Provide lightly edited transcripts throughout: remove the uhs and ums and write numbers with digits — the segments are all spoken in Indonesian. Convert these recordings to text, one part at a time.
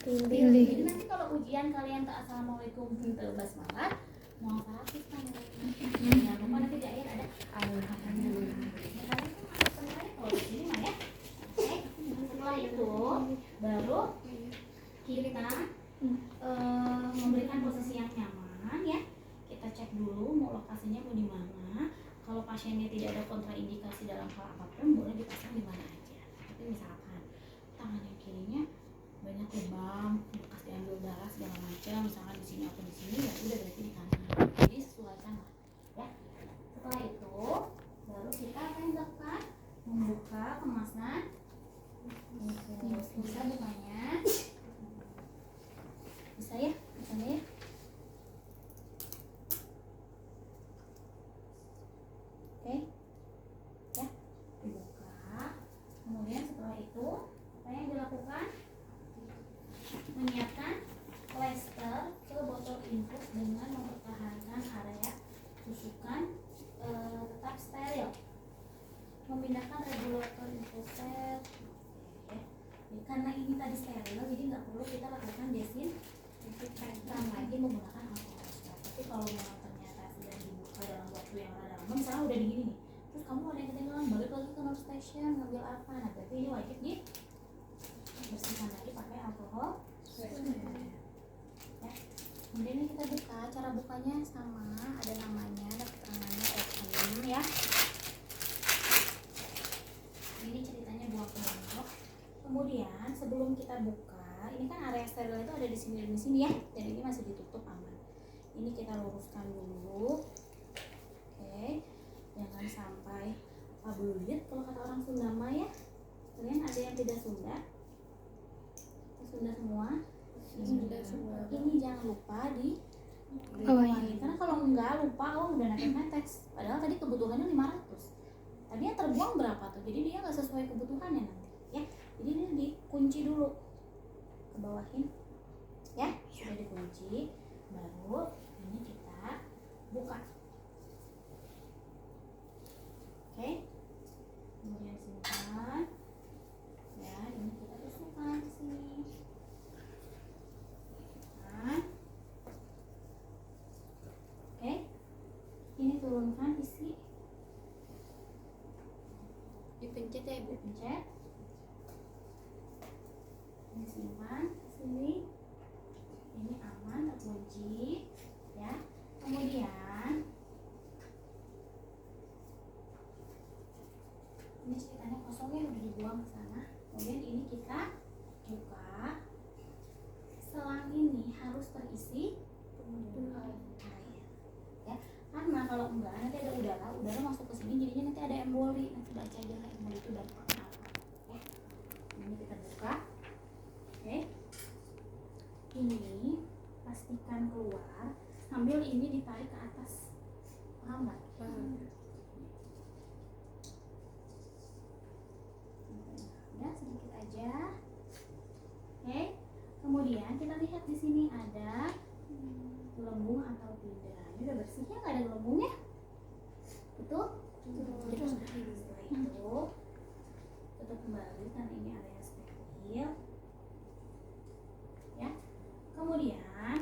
Pilih. Jadi nanti kalau ujian kalian ke assalamualaikum pintu basmalah mau praktis kan? Jangan lupa nanti di akhir ada alhamdulillah. Kalian tuh masuk semuanya kalau di sini mah ya. Oke. Setelah itu baru kita memberikan posisi yang nyaman ya. Kita cek dulu mau lokasinya mau di mana. Kalau pasiennya tidak ada kontraindikasi dalam hal apapun boleh dipasang di mana aja. Tapi misalkan tangan yang kirinya banyak lebam, bekas diambil darah segala macam, misalkan di sini atau di sini ya udah berarti di kanan. Jadi sesuaikan lah ya. Setelah itu baru kita akan lakukan membuka kemasan. Bisa bukanya. Bisa ya, misalnya ya. Oke, ya dibuka. Kemudian setelah itu apa yang dilakukan? Menyiapkan plester ke botol infus dengan mempertahankan area tusukan tetap steril. Memindahkan regulator infuser. Karena ini tadi steril, jadi nggak perlu kita lakukan desinfektan lagi menggunakan alkohol. Tapi kalau memang ternyata sudah dibuka dalam waktu yang rada lama, misalnya udah digini nih, terus kamu ada yang ketinggalan balik lagi ke nurse station ngambil apa, nah berarti ini wajib bersihkan lagi pakai alkohol. Ya. Kemudian ini kita buka, cara bukanya sama, ada namanya, ada keterangannya open ya. Ini ceritanya buang ke botol. Kemudian sebelum kita buka, ini kan area steril itu ada di sini ya, dan ini masih ditutup aman. Ini kita luruskan dulu, oke, jangan sampai pabelit kalau kata orang Sunda mah ya. Kalian ada yang tidak Sunda? Sunda semua? Sunda semua. Ini jangan lupa di karena kalau enggak lupa udah netes. Padahal tadi kebutuhannya 500. Tadi yang terbuang berapa tuh? Jadi dia nggak sesuai kebutuhannya nanti ya. Jadi ini dikunci dulu, ke bawahin ya, sudah dikunci, baru ini kita buka. Oke, kemudian simpan ya, ini kita tusukkan ke sini. Oke, ini turunkan isi, dipencet ya ibu, pencet. Ini simpan ke sini, ini aman terkunci ya. Kemudian ini ceritanya kosongnya udah dibuang ke sana. Kemudian ini kita buka. Selang ini harus terisi air ya, karena kalau enggak nanti ada udara masuk ke sini, jadinya nanti ada emboli. Nanti baca aja lah emboli itu dampaknya apa ya. Ini kita buka. Oke, ini pastikan keluar sambil ini ditarik ke atas, paham nggak? Udah sedikit aja. Oke, kemudian kita lihat di sini ada gelembung atau tidak. Ini udah bersih ya, nggak ada gelembungnya, betul? Jadi setelah itu tutup kembali karena ini area steril. Ya, kemudian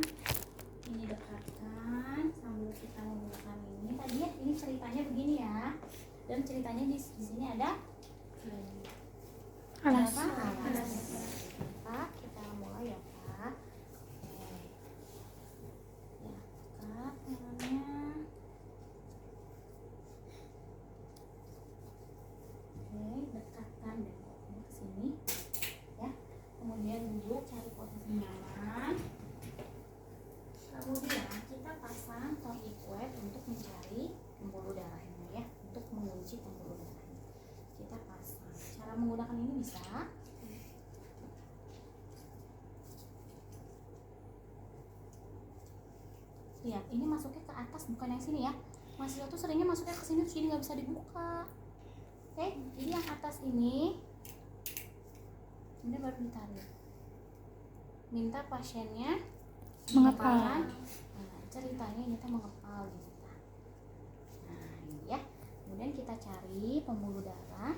ini dekatkan sambil kita menggunakan ini. Tadi ya, ini ceritanya begini ya, dan ceritanya di sini ada alasan. Pak, kita mulai ya Pak. Oke, ya Kak, tangannya. Oke, dekatkan dan ke sini ya. Kemudian duduk, cari posisi nyaman. Kemudian kita pasang tourniquet untuk mencari pembuluh darahnya ya, untuk mengunci pembuluh darahnya. Kita pasang. Cara menggunakan ini bisa. Lihat, ini masuknya ke atas bukan yang sini ya. Mahasiswa tuh seringnya masuknya ke sini terus jadi nggak bisa dibuka. Oke, jadi yang atas ini baru ditarik. Minta pasiennya mengepal. Nah, ceritanya ini tuh mengepal gitu. Nah, ini ya. Kemudian kita cari pembuluh darah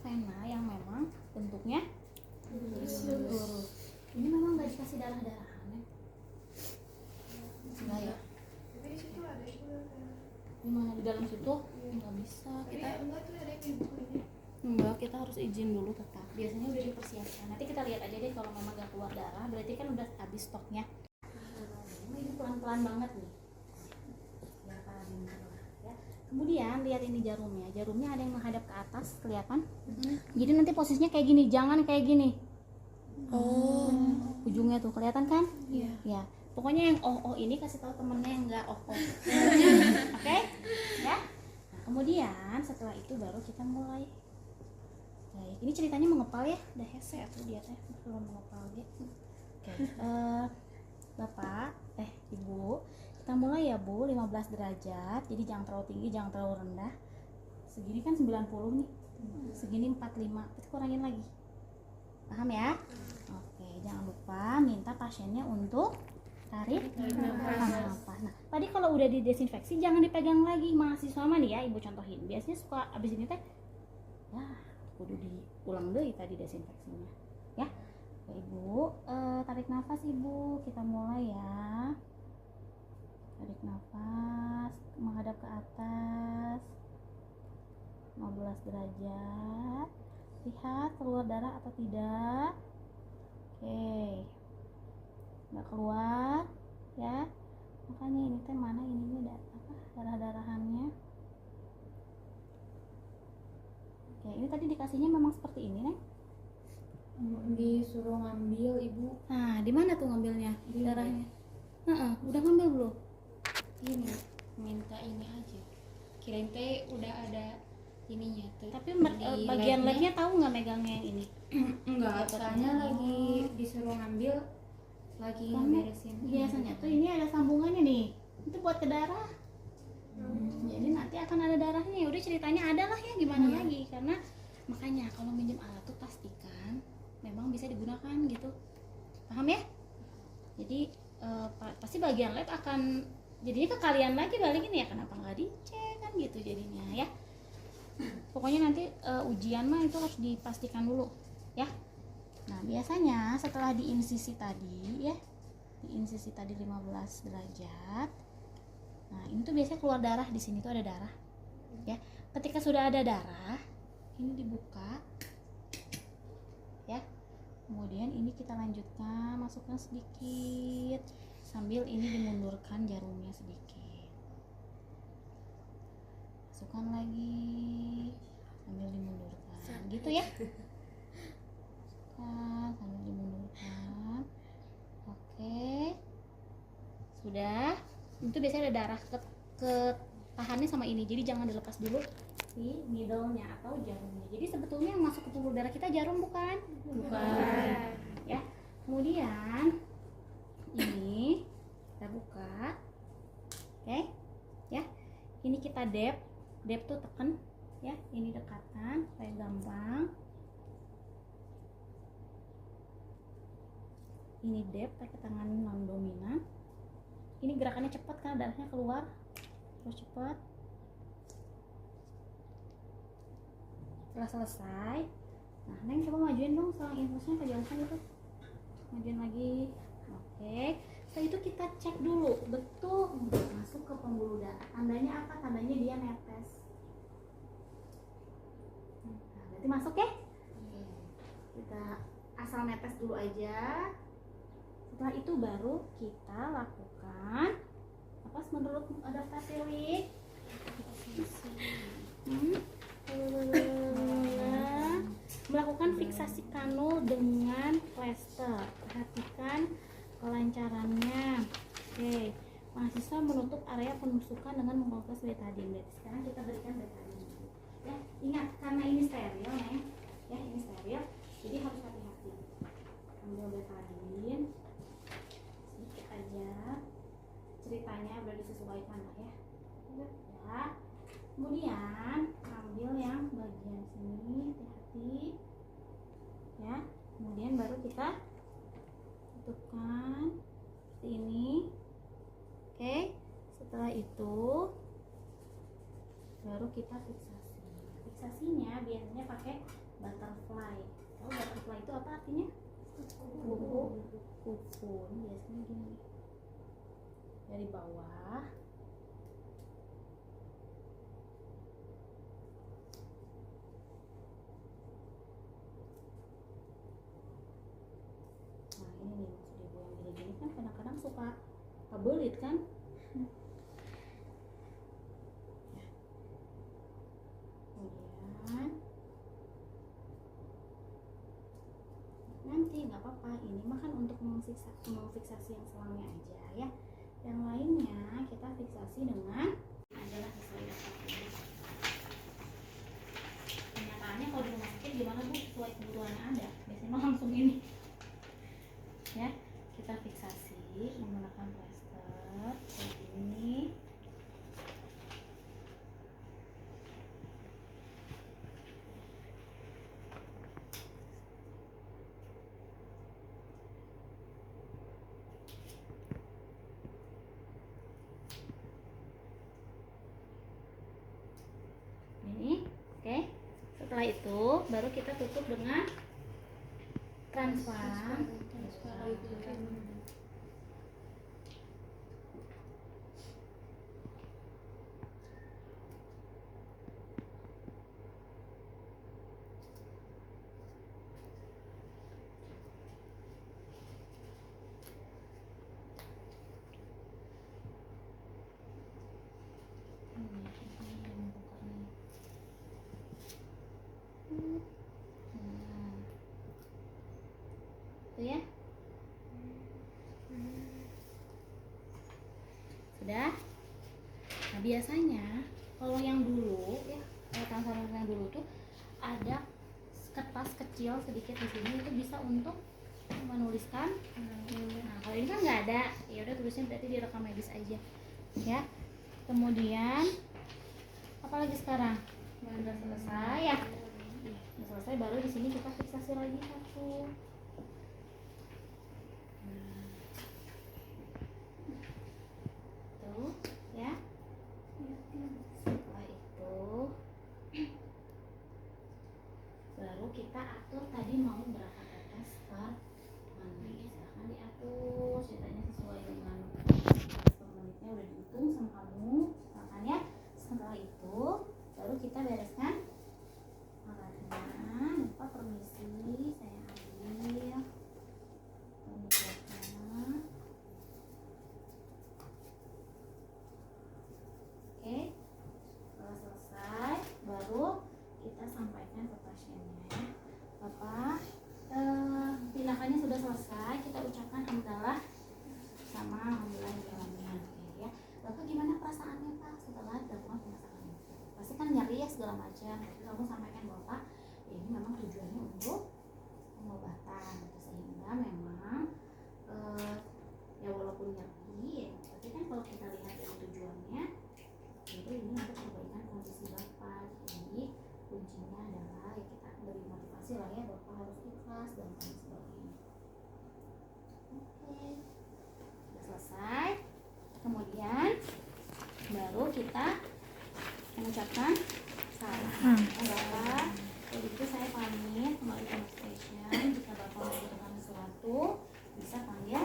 vena yang memang bentuknya lurus. Ini memang masih darah-darahan ya? Enggak ya? Tapi di situ ada ibu. Gimana di dalam situ? Nggak bisa. Kita Enggak tuh ada yang ibu ini. enggak, kita harus izin dulu tetap. Biasanya udah dipersiapkan. Nanti kita lihat aja deh kalau mama gak keluar darah, berarti kan udah habis stoknya. Ini pelan-pelan banget nih. Biar pintar lah ya. Kemudian lihat ini jarumnya. Jarumnya ada yang menghadap ke atas, kelihatan? Jadi nanti posisinya kayak gini, jangan kayak gini. Oh. Ujungnya tuh kelihatan kan? Iya. Ya. Pokoknya yang oh ini kasih tahu temennya yang enggak oh. Oke? Ya. Nah, kemudian setelah itu baru kita mulai. Baik, ini ceritanya mengepal ya, udah hese atau dia teh belum mengepal gitu. Oke, Bapak, Ibu, kita mulai ya Bu, 15 derajat, jadi jangan terlalu tinggi, jangan terlalu rendah. Segini kan 90 nih, segini 45, itu kurangin lagi. Paham ya? Oke, jangan lupa minta pasiennya untuk tarik nafas. Nah, tadi kalau udah didesinfeksi jangan dipegang lagi, mahasiswa mah nih ya, Ibu contohin. Biasanya suka abis ini teh, kudu diulang deh tadi desinfeksinya ya. Oke, Ibu, tarik nafas Ibu, kita mulai ya. Tarik nafas menghadap ke atas 15 derajat, lihat keluar darah atau tidak. Oke, nggak keluar ya, makanya ini teh mana ininya darah-darahannya. Oke, ini tadi dikasihnya memang seperti ini, Neng? Disuruh ngambil ibu. Nah, di mana tuh ngambilnya darahnya? Udah ngambil belum? Ini minta ini aja. Kirain teh udah ada ininya tuh. Tapi bagian labnya tahu nggak megangnya yang ini? Enggak, soalnya lagi disuruh ngambil, lagi ngeberesin. Biasanya tuh ini ada sambungannya nih, itu buat ke darah. Jadi nanti akan ada darahnya. Udah ceritanya ada lah ya, gimana lagi? Karena makanya kalau minjem alat tuh pastikan memang bisa digunakan gitu, paham ya? Jadi pasti bagian lab akan jadinya ke kalian lagi balikin ya, kenapa nggak dicek kan gitu jadinya ya. Pokoknya nanti ujian mah itu harus dipastikan dulu ya. Nah, biasanya setelah diinsisi tadi ya, diinsisi tadi 15 derajat. Nah, ini tuh biasanya keluar darah, di sini tuh ada darah. Ya. Ketika sudah ada darah, ini dibuka. Ya. Kemudian ini kita lanjutkan, masukkan sedikit sambil ini dimundurkan jarumnya sedikit. Masukkan lagi sambil dimundurkan. Gitu ya. Sambil dimundurkan. Oke. Sudah. Itu biasanya ada darah ke tahannya sama ini, jadi jangan dilepas dulu si needle-nya atau jarumnya. Jadi sebetulnya yang masuk ke pembuluh darah kita jarum bukan ya. Kemudian ini kita buka, oke ya. Ini kita dab tuh tekan ya, ini dekatan supaya gampang. Ini dab pakai tangan non dominan. Ini gerakannya cepat karena darahnya keluar terus cepat. Setelah selesai, nah Neng coba majuin dong selang infusnya, kejauhan itu, majuin lagi. Oke, setelah itu kita cek dulu betul masuk ke pembuluh darah. Tandanya apa? Tandanya dia netes. Nah, berarti masuk ya. Kita asal netes dulu aja. Setelah itu baru kita lakukan apa menurut adaptasi Lik? Melakukan fiksasi kanul dengan plester. Perhatikan kelancarannya. Oke, mahasiswa menutup area penusukan dengan mengkompres betadine. Sekarang kita berikan betadine. Ya, ingat karena ini steril, Neng. Ya, ini steril. Jadi harus hati-hati. Ambil betadine sedikit aja. Ceritanya udah disesuaikan lah ya. Ya. Kemudian ambil yang bagian sini, hati-hati ya. Kemudian baru kita tutupkan seperti ini. Oke, setelah itu baru kita fiksasi. Fiksasinya biasanya pakai butterfly. Tahu butterfly itu apa artinya? kuku ini biasanya gini dari bawah. Nah ini nih maksud ibu yang gini-gini kan kadang-kadang suka kebelit kan. Kemudian nanti nggak apa-apa, ini mah kan untuk memfiksasi yang selangnya aja ya. Yang lainnya kita fiksasi dengan adalah sesuai daftar. Kenyataannya kalau di rumah sakit gimana Bu? Sesuai kebutuhannya ada. Biasanya mah langsung ini. Ya, kita fiksasi menggunakan plester kayak gini. Ini, oke. Setelah itu baru kita tutup dengan transparan. Itu ya. Sudah. Nah biasanya kalau yang dulu ya, transparan yang dulu tuh ada kertas kecil sedikit di sini, itu bisa untuk menuliskan. Nah kalau ini kan nggak ada, ya udah tulisnya berarti direkam medis aja ya. Kemudian apalagi sekarang udah selesai ya. Udah selesai, baru di sini kita fiksasi lagi satu. Tuh ya. Setelah itu baru kita atur tadi mau berapa tetes per menit. Silahkan diatur ceritanya sesuai dengan per menitnya udah dihitung sama kamu. Silahkan ya. Setelah itu baru kita bereskan alatnya. Lupa permisi, saya ambil pembuatnya. Oke, setelah selesai baru kita sampaikan ke pasiennya ya. Bapak, tindakannya sudah selesai, kita ucapkan hamdalah sama alhamdulillah ya. Bapak gimana perasaannya Pak setelah dilakukan pemasakan itu? Pasti kan nyeri ya segala macam. Tapi kamu sampaikan Bapak, ya ini memang tujuannya untuk pengobatan gitu, sehingga memang ya walaupun nyeri ya, tapi kan kalau kita lihat dari tujuannya itu ini untuk perbaikan kondisi Bapak. Jadi kuncinya adalah ya kita beri motivasi lah ya, Bapak harus ikhlas dan lain sebagainya. Oke, sudah selesai. Kemudian baru kita mengucapkan salam. Bapak, begitu saya pamit kembali ke station. Jika Bapak membutuhkan sesuatu bisa panggil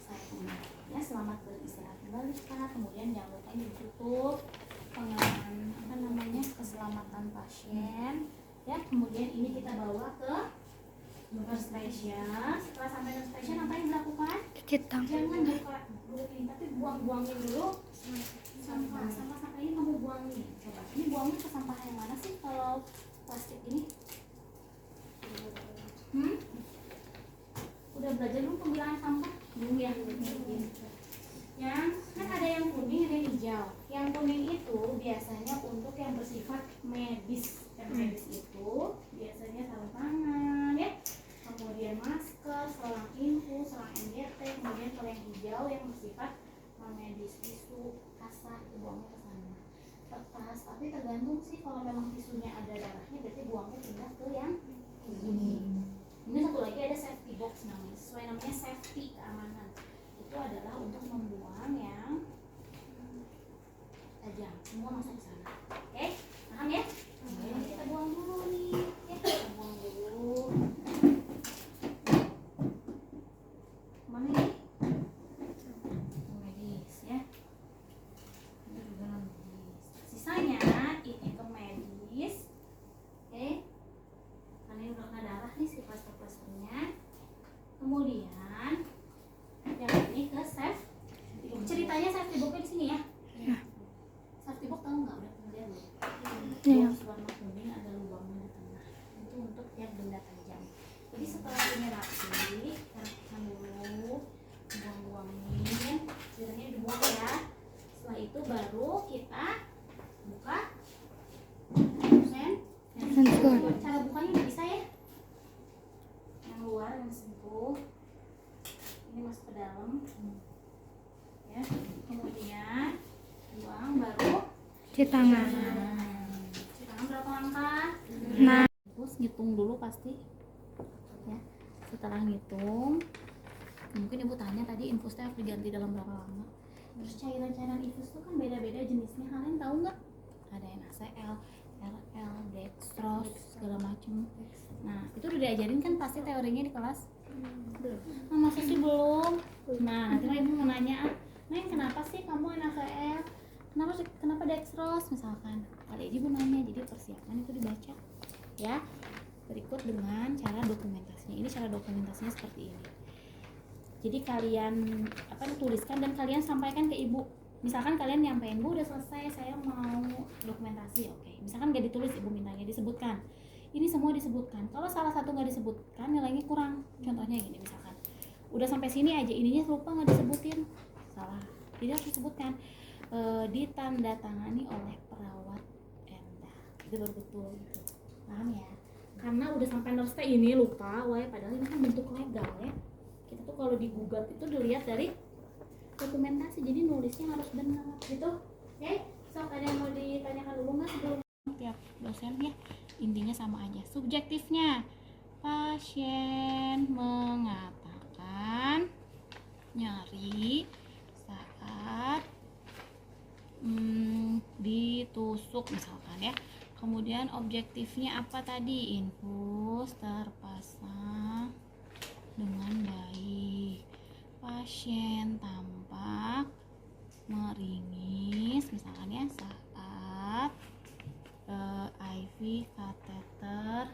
saya kembali ya. Selamat beristirahat kembali Pak. Kemudian jangan lupa ditutup pengamanan keselamatan pasien ya. Kemudian ini kita bawa ke nurse station. Setelah sampai nurse station apa yang dilakukan? Jangan buka ini, tapi buang-buangin dulu sampah. Sampah ini kamu buangin. Coba ini buangnya ke sampah yang mana sih kalau plastik ini? Udah belajar belum pemilahan sampah? Belum ya? Yang kan ada yang kuning, ada yang hijau. Yang kuning itu biasanya untuk yang bersifat medis. Yang medis itu biasanya sarung tangan ya, kemudian masker, selang infus, selang NGT. Kemudian kalau yang hijau yang bersifat medis, tisu, kasa, itu buangnya ke sana. Kertas, tapi tergantung sih, kalau memang tisunya ada darahnya berarti buangnya pindah ke yang ini. Ini satu lagi ada safety box namanya, sesuai namanya safety, keamanan. Itu adalah untuk membuang yang tajam, semua masuk ke sana. Oke, paham ya? Ini kita buang dulu nih, ya, kita buang dulu. ini rapi, kita rapikan dulu, buang-buangin, sisanya dibuang ya. Setelah itu baru kita buka sensor. Cara bukanya udah bisa ya. Yang luar yang sempuk, ini masuk ke dalam, ya. Kemudian buang, baru cuci tangan. Cuci tangan berapa langkah? Nah, Terus ngitung dulu pasti, ya. Setelah ngitung, mungkin ibu tanya tadi infusnya harus diganti dalam berapa lama. Terus cairan-cairan infus itu kan beda-beda jenisnya, kalian tahu nggak? Ada NaCl, RL, dextrose, segala macam. Nah itu udah diajarin kan pasti teorinya di kelas? Nah, masa sih belum? Nah nanti ibu mau nanya, Neng kenapa sih kamu NaCl? Kenapa dextrose misalkan? Kali ibu nanya, jadi persiapan itu dibaca, ya. Berikut dengan cara dokumentasinya. Ini cara dokumentasinya seperti ini. Jadi kalian tuliskan dan kalian sampaikan ke ibu. Misalkan kalian nyampein, Bu udah selesai, saya mau dokumentasi, oke. Misalkan gak ditulis, ibu mintanya disebutkan. Ini semua disebutkan. Kalau salah satu gak disebutkan, nilainya kurang. Contohnya gini, misalkan udah sampai sini aja, ininya lupa gak disebutin, salah. Jadi harus disebutkan, ditandatangani oleh perawat Endah. Itu baru betul gitu. Paham ya? Karena udah sampai nerste ini lupa, padahal ini kan bentuk legal ya. Kita tuh kalau digugat itu dilihat dari dokumentasi, jadi nulisnya harus benar gitu. Oke, sok ada yang mau ditanyakan dulu nggak sebelum tiap dosen ya? Intinya sama aja. Subjektifnya, pasien mengatakan nyeri saat ditusuk misalkan ya. Kemudian objektifnya apa tadi? Infus terpasang dengan baik. Pasien tampak meringis misalkan ya saat IV kateter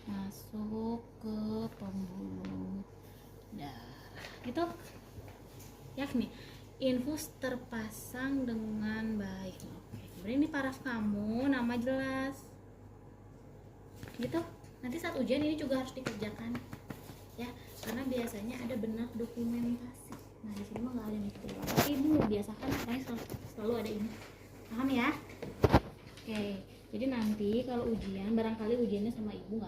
masuk ke pembuluh darah. Gitu. Yakni infus terpasang dengan baik. Oke. Kemudian ini paraf kamu, nama jelas. Gitu. Nanti saat ujian ini juga harus dikerjakan. Ya, karena biasanya ada benak dokumentasi. Nah di sini mah nggak ada nih, tapi ibu biasakan makanya selalu ada ini. Paham ya? Oke, jadi nanti kalau ujian barangkali ujiannya sama ibu nggak